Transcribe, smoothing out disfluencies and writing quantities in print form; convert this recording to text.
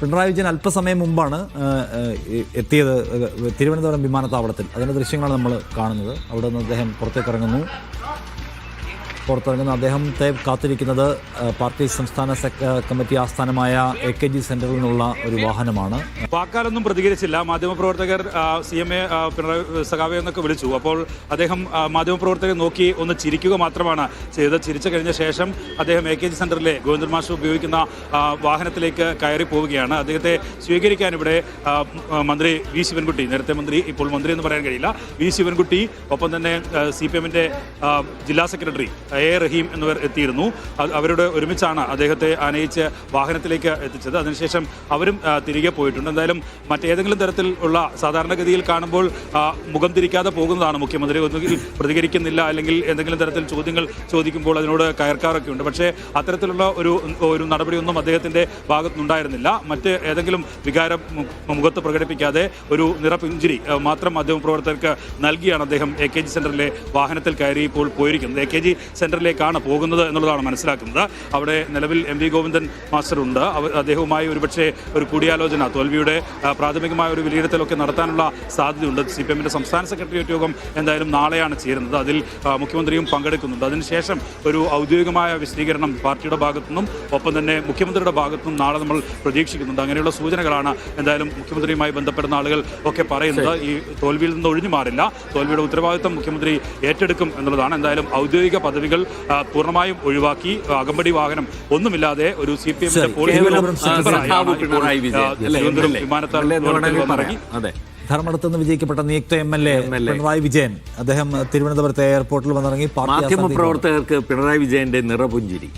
പിണറായി വിജയൻ അല്പസമയം മുമ്പാണ് എത്തിയത് തിരുവനന്തപുരം വിമാനത്താവളത്തിൽ. അതിൻ്റെ ദൃശ്യങ്ങളാണ് നമ്മൾ കാണുന്നത്. അവിടെ നിന്ന് അദ്ദേഹം പുറത്തിറങ്ങുന്നു. അദ്ദേഹത്തെ കാത്തിരിക്കുന്നത് പാർട്ടി സംസ്ഥാന കമ്മിറ്റി ആസ്ഥാനമായ AKG സെന്ററിൽ നിന്നുള്ള ഒരു വാഹനമാണ്. വാക്കാലൊന്നും പ്രതികരിച്ചില്ല. മാധ്യമപ്രവർത്തകർ CMA പിണറായി സഖാവെ എന്നൊക്കെ വിളിച്ചു. അപ്പോൾ അദ്ദേഹം മാധ്യമപ്രവർത്തകരെ നോക്കി ഒന്ന് ചിരിക്കുക മാത്രമാണ് ചെയ്തത്. ചിരിച്ചു കഴിഞ്ഞ ശേഷം അദ്ദേഹം AKG സെന്ററിലെ ഗോവിന്ദൻ മാഷ് ഉപയോഗിക്കുന്ന വാഹനത്തിലേക്ക് കയറി പോവുകയാണ്. അദ്ദേഹത്തെ സ്വീകരിക്കാൻ ഇവിടെ മന്ത്രി V ശിവൻകുട്ടി, നേരത്തെ മന്ത്രി ഇപ്പോൾ മന്ത്രി എന്ന് പറയാൻ കഴിയില്ല, V ശിവൻകുട്ടി, ഒപ്പം തന്നെ CPM-ന്റെ ജില്ലാ സെക്രട്ടറി A റഹീം എന്നിവർ എത്തിയിരുന്നു. അവരുടെ ഒരുമിച്ചാണ് അദ്ദേഹത്തെ ആനയിച്ച് വാഹനത്തിലേക്ക് എത്തിച്ചത്. അതിനുശേഷം അവരും തിരികെ പോയിട്ടുണ്ട്. എന്തായാലും മറ്റേതെങ്കിലും തരത്തിലുള്ള സാധാരണഗതിയിൽ കാണുമ്പോൾ മുഖം തിരിക്കാതെ പോകുന്നതാണ് മുഖ്യമന്ത്രി. ഒന്നുകിൽ പ്രതികരിക്കുന്നില്ല, അല്ലെങ്കിൽ എന്തെങ്കിലും തരത്തിൽ ചോദ്യങ്ങൾ ചോദിക്കുമ്പോൾ അതിനോട് കയർക്കാറൊക്കെ ഉണ്ട്. പക്ഷേ അത്തരത്തിലുള്ള ഒരു നടപടിയൊന്നും അദ്ദേഹത്തിൻ്റെ ഭാഗത്തുനിന്നുണ്ടായിരുന്നില്ല. മറ്റ് ഏതെങ്കിലും വികാരം മുഖത്ത് പ്രകടിപ്പിക്കാതെ ഒരു നിറപുഞ്ചിരി മാത്രം മാധ്യമപ്രവർത്തകർക്ക് നൽകിയാണ് അദ്ദേഹം AKG സെന്ററിലെ വാഹനത്തിൽ കയറി ഇപ്പോൾ പോയിരിക്കുന്നത്. AKG സെന്ററിലേക്കാണ് പോകുന്നത് എന്നുള്ളതാണ് മനസ്സിലാക്കുന്നത്. അവിടെ നിലവിൽ MV ഗോവിന്ദൻ മാസ്റ്റർ ഉണ്ട്. അദ്ദേഹവുമായി ഒരുപക്ഷെ ഒരു കൂടിയാലോചന, തോൽവിയുടെ പ്രാഥമികമായ ഒരു വിലയിരുത്തലൊക്കെ നടത്താനുള്ള സാധ്യതയുണ്ട്. CPM-ന്റെ സംസ്ഥാന സെക്രട്ടേറിയറ്റ് യോഗം എന്തായാലും നാളെയാണ് ചേരുന്നത്. അതിൽ മുഖ്യമന്ത്രിയും പങ്കെടുക്കുന്നുണ്ട്. അതിനുശേഷം ഒരു ഔദ്യോഗികമായ വിശദീകരണം പാർട്ടിയുടെ ഭാഗത്തുനിന്നും ഒപ്പം തന്നെ മുഖ്യമന്ത്രിയുടെ ഭാഗത്തുനിന്നും നാളെ നമ്മൾ പ്രതീക്ഷിക്കുന്നുണ്ട്. അങ്ങനെയുള്ള സൂചനകളാണ് എന്തായാലും മുഖ്യമന്ത്രിയുമായി ബന്ധപ്പെടുന്ന ആളുകൾ ഒക്കെ പറയുന്നത്. ഈ തോൽവിയിൽ നിന്ന് ഒഴിഞ്ഞു മാറില്ല, തോൽവിയുടെ ഉത്തരവാദിത്വം മുഖ്യമന്ത്രി ഏറ്റെടുക്കും എന്നുള്ളതാണ്. എന്തായാലും ഔദ്യോഗിക പദവികൾ പൂർണ്ണമായും ഒഴിവാക്കി അകമ്പടി വാഹനം ഒന്നുമില്ലാതെ ഒരു CPM-ന്റെ ധർമ്മടത്തുനിന്ന് വിജയിക്കപ്പെട്ട നിയുക്ത MLA പിണറായി വിജയൻ അദ്ദേഹം തിരുവനന്തപുരത്തെ എയർപോർട്ടിൽ വന്നിറങ്ങി. മാധ്യമപ്രവർത്തകർക്ക് പിണറായി വിജയന്റെ നിറപുഞ്ചിരി.